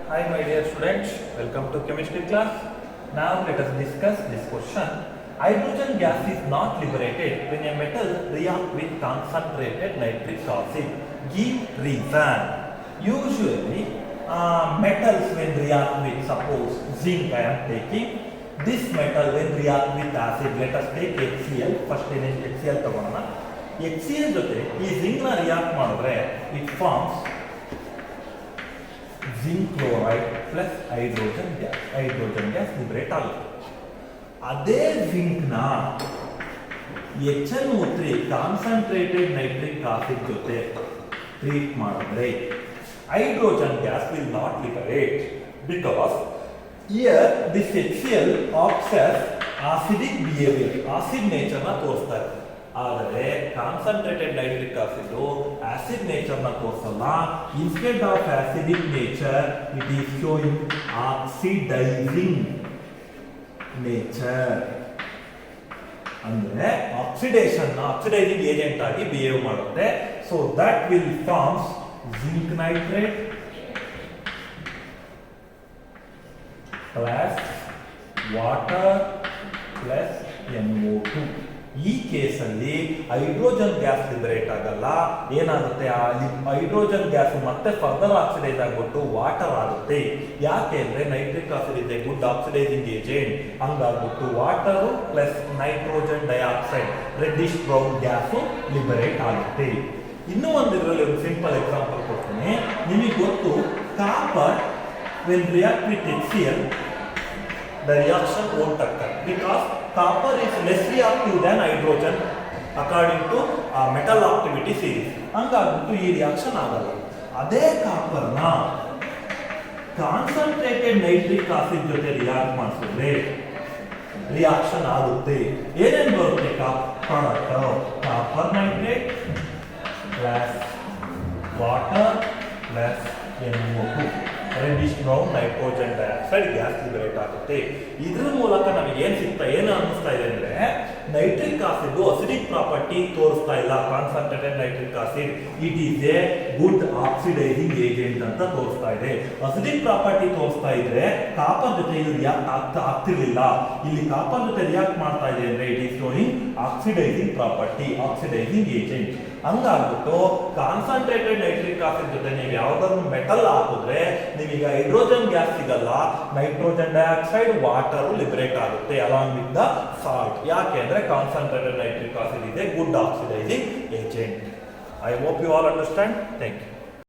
Hi my dear students, welcome to chemistry class. Now let us discuss this question. Hydrogen gas is not liberated when a metal reacts with concentrated nitric acid. Give reason. Usually metals when react with, suppose zinc I am taking, this metal when react with acid, let us take HCl, first HCl ತಗೋಣ. HCl ಜೊತೆ ಈ zinc ನ react ಮಾಡಿದ್ರೆ it forms zinc chloride plus hydrogen gas liberate ಆಗುತ್ತೆ. ಅದೇ zinc ನ HNO3 concentrated nitric acid ಜೊತೆ treat ಮಾಡಿದ್ರೆ hydrogen gas will not liberate because here this HCl acts as acidic behavior, acid nature ನ ತೋರಿಸ್ತಾ ಇದೆ. ಆದರೆ concentrated nitric acid acid nature ನ ತೋರಿಸಲ್ಲ. Instead of acidic nature it is showing oxidising nature. ಅಂದ್ರೆ oxidising agent ಆಗಿ behave ಮಾಡುತ್ತೆ. So that will forms zinc nitrate plus water plus NO2. ಈ ಕೇಸಲ್ಲಿ ಹೈಡ್ರೋಜನ್ ಗ್ಯಾಸ್ ಲಿಬರೇಟ್ ಆಗಲ್ಲ. ಏನಾಗುತ್ತೆ, ಆ ಹೈಡ್ರೋಜನ್ ಗ್ಯಾಸ್ ಮತ್ತೆ ಫರ್ದರ್ ಆಕ್ಸಿಡೈಸ್ ಆಗ್ಬಿಟ್ಟು ವಾಟರ್ ಆಗುತ್ತೆ. ಯಾಕೆ ಅಂದ್ರೆ ನೈಟ್ರಿಕ್ ಆಸಿಡ್ ಇದೆ ಗುಡ್ ಆಕ್ಸಿಡೈಸಿಂಗ್ ಏಜೆಂಟ್. ಹಂಗಾಗ್ಬಿಟ್ಟು water plus nitrogen dioxide reddish brown gas liberate ಆಗುತ್ತೆ. ಇನ್ನೂ ಒಂದಿದ್ರಲ್ಲಿ ಒಂದು ಸಿಂಪಲ್ ಎಕ್ಸಾಂಪಲ್ ಕೊಡ್ತೀನಿ. ನಿಮಗೆ ಗೊತ್ತು, copper when react with HCl the reaction won't occur because copper is less reactive than hydrogen according to metal activity series. ಹಂಗಾಗ್ಬಿಟ್ಟು ಈ reaction ಆಗಲ್ಲ. ಅದೇ copper ನ ಕಾನ್ಸಂಟ್ರೇಟೆಡ್ ನೈಟ್ರಿಕ್ ಆಸಿಡ್ ಜೊತೆ ರಿಯಾಕ್ಟ್ ಮಾಡಿಸಿದ್ರೆ ರಿಯಾಕ್ಷನ್ ಆಗುತ್ತೆ. ಏನೇನು ಬರುತ್ತೆ? Copper nitrate plus water plus NO2 reddish brown nitrogen dioxide gas liberate ಆಗುತ್ತೆ. ಇದ್ರ ಮೂಲಕ ನಮಗೆ ಏನು ಅನ್ನಿಸ್ತಾ ಇದೆ ಅಂದ್ರೆ ನೈಟ್ರಿಕ್ ಆಸಿಡ್ ಅಸಿಡಿಕ್ ಪ್ರಾಪರ್ಟಿ ತೋರಿಸ್ತಾ ಇಲ್ಲ. Concentrated nitric acid it is A good oxidising agent ಅಂತ ತೋರಿಸ್ತಾ ಇದೆ. ಅಸಿಡಿಕ್ ಪ್ರಾಪರ್ಟಿ ತೋರಿಸ್ತಾ ಇದ್ರೆ ಕಾಪರ್ ಜೊತೆ ಇದು ರಿಯಾಕ್ಟ್ ಆಗ್ತಿರ್ಲಿಲ್ಲ. ಇಲ್ಲಿ ಕಾಪರ್ ಜೊತೆ ರಿಯಾಕ್ಟ್ ಮಾಡ್ತಾ ಇದೆ ಅಂದ್ರೆ it is showing oxidising property, oxidising agent. ಹಂಗಾಗ್ಬಿಟ್ಟು ಕಾನ್ಸಂಟ್ರೇಟೆಡ್ ನೈಟ್ರಿಕ್ ಆಸಿಡ್ ಜೊತೆ ನೀವು ಯಾವ್ದಾದ್ರು ಮೆಟಲ್ ಹಾಕಿದ್ರೆ ನಿಮಗೆ ಹೈಡ್ರೋಜನ್ ಗ್ಯಾಸ್ ಸಿಗಲ್ಲ, ನೈಟ್ರೋಜನ್ ಡೈಆಕ್ಸೈಡ್ ವಾಟರ್ ಲಿಬರೇಟ್ ಆಗುತ್ತೆ ಅಲಾಂಗ್ ವಿತ್ ದ ಸಾಲ್ಟ್. ಯಾಕೆ ಅಂದ್ರೆ ಕಾನ್ಸಂಟ್ರೇಟೆಡ್ ನೈಟ್ರಿಕ್ ಆಸಿಡ್ ಇದೆ good oxidising agent. I hope you all understand. Thank you.